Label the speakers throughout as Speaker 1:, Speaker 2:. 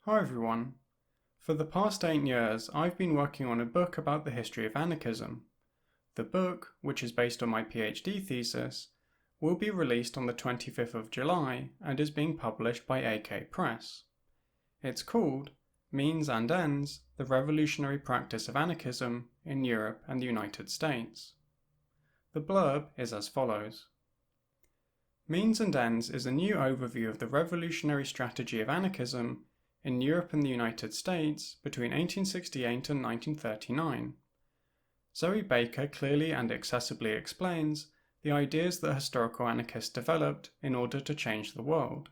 Speaker 1: Hi everyone. For the past 8 years, I've been working on a book about the history of anarchism. The book, which is based on my PhD thesis, will be released on the 25th of July and is being published by AK Press. It's called Means and Ends: The Revolutionary Practice of Anarchism in Europe and the United States. The blurb is as follows. Means and Ends is a new overview of the revolutionary strategy of anarchism in Europe and the United States between 1868 and 1939. Zoe Baker clearly and accessibly explains the ideas that historical anarchists developed in order to change the world.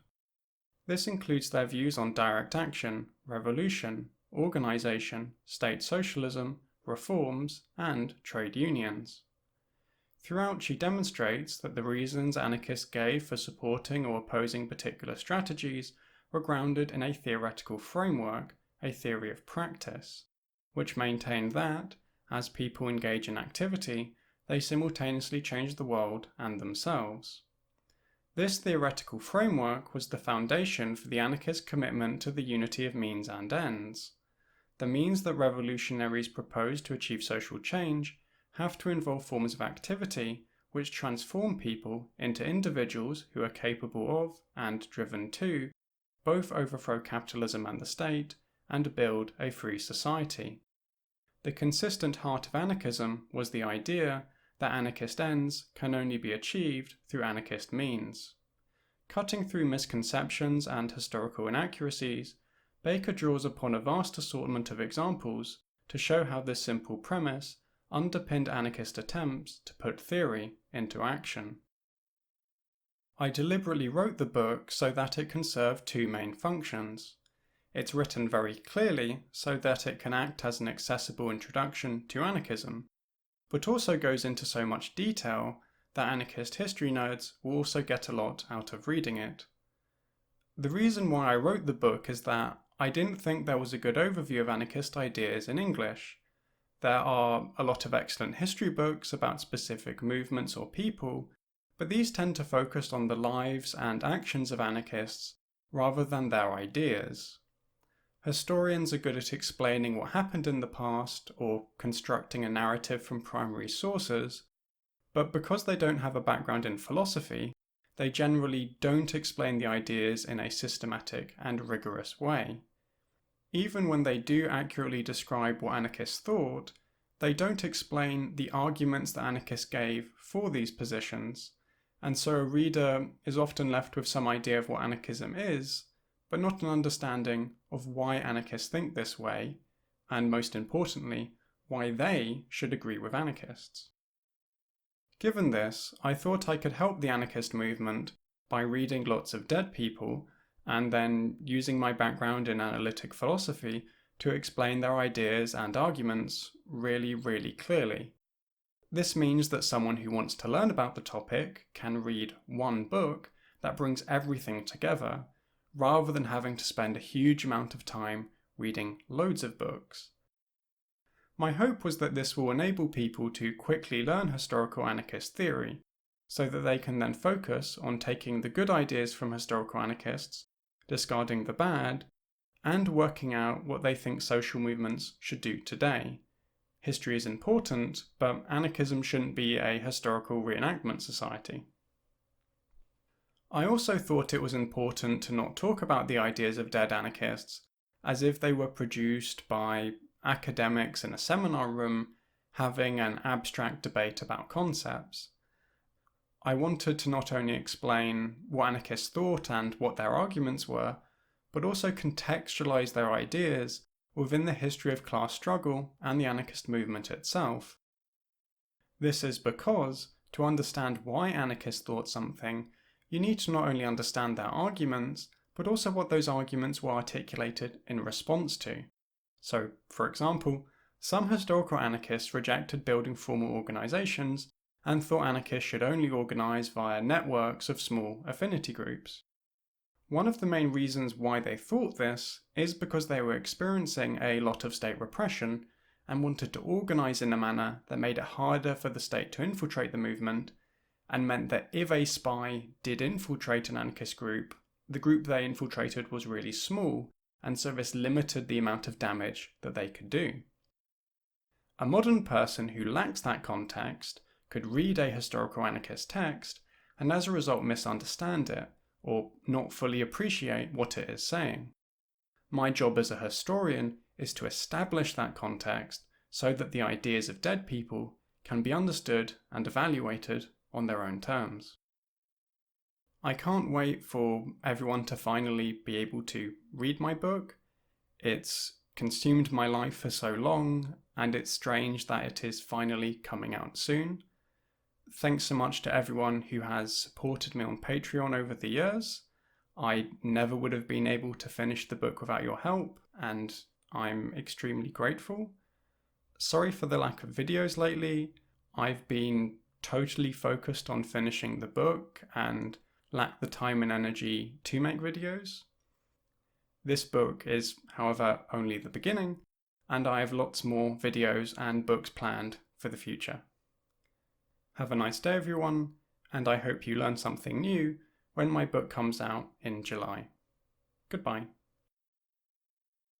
Speaker 1: This includes their views on direct action, revolution, organization, state socialism, reforms, and trade unions. Throughout, she demonstrates that the reasons anarchists gave for supporting or opposing particular strategies were grounded in a theoretical framework, a theory of practice, which maintained that, as people engage in activity, they simultaneously change the world and themselves. This theoretical framework was the foundation for the anarchist commitment to the unity of means and ends. The means that revolutionaries propose to achieve social change have to involve forms of activity which transform people into individuals who are capable of, and driven to, both overthrow capitalism and the state, and build a free society. The consistent heart of anarchism was the idea that anarchist ends can only be achieved through anarchist means. Cutting through misconceptions and historical inaccuracies, Baker draws upon a vast assortment of examples to show how this simple premise underpinned anarchist attempts to put theory into action. I deliberately wrote the book so that it can serve two main functions. It's written very clearly so that it can act as an accessible introduction to anarchism, but also goes into so much detail that anarchist history nerds will also get a lot out of reading it. The reason why I wrote the book is that I didn't think there was a good overview of anarchist ideas in English. There are a lot of excellent history books about specific movements or people, but these tend to focus on the lives and actions of anarchists rather than their ideas. Historians are good at explaining what happened in the past or constructing a narrative from primary sources, but because they don't have a background in philosophy, they generally don't explain the ideas in a systematic and rigorous way. Even when they do accurately describe what anarchists thought, they don't explain the arguments that anarchists gave for these positions, and so a reader is often left with some idea of what anarchism is, but not an understanding of why anarchists think this way, and most importantly, why they should agree with anarchists. Given this, I thought I could help the anarchist movement by reading lots of dead people and then using my background in analytic philosophy to explain their ideas and arguments really clearly. This means that someone who wants to learn about the topic can read one book that brings everything together, rather than having to spend a huge amount of time reading loads of books. My hope was that this will enable people to quickly learn historical anarchist theory, so that they can then focus on taking the good ideas from historical anarchists, discarding the bad, and working out what they think social movements should do today. History is important, but anarchism shouldn't be a historical reenactment society. I also thought it was important to not talk about the ideas of dead anarchists as if they were produced by academics in a seminar room having an abstract debate about concepts. I wanted to not only explain what anarchists thought and what their arguments were, but also contextualize their ideas within the history of class struggle and the anarchist movement itself. This is because, to understand why anarchists thought something, you need to not only understand their arguments, but also what those arguments were articulated in response to. So, for example, some historical anarchists rejected building formal organizations and thought anarchists should only organize via networks of small affinity groups. One of the main reasons why they thought this is because they were experiencing a lot of state repression and wanted to organize in a manner that made it harder for the state to infiltrate the movement, and meant that if a spy did infiltrate an anarchist group, the group they infiltrated was really small, and so this limited the amount of damage that they could do. A modern person who lacks that context could read a historical anarchist text and as a result misunderstand it or not fully appreciate what it is saying. My job as a historian is to establish that context so that the ideas of dead people can be understood and evaluated on their own terms. I can't wait for everyone to finally be able to read my book. It's consumed my life for so long, and it's strange that it is finally coming out soon. Thanks so much to everyone who has supported me on Patreon over the years. I never would have been able to finish the book without your help, and I'm extremely grateful. Sorry for the lack of videos lately. I've been totally focused on finishing the book and lack the time and energy to make videos. This book is, however, only the beginning, and I have lots more videos and books planned for the future. Have a nice day, everyone, and I hope you learn something new when my book comes out in July. Goodbye.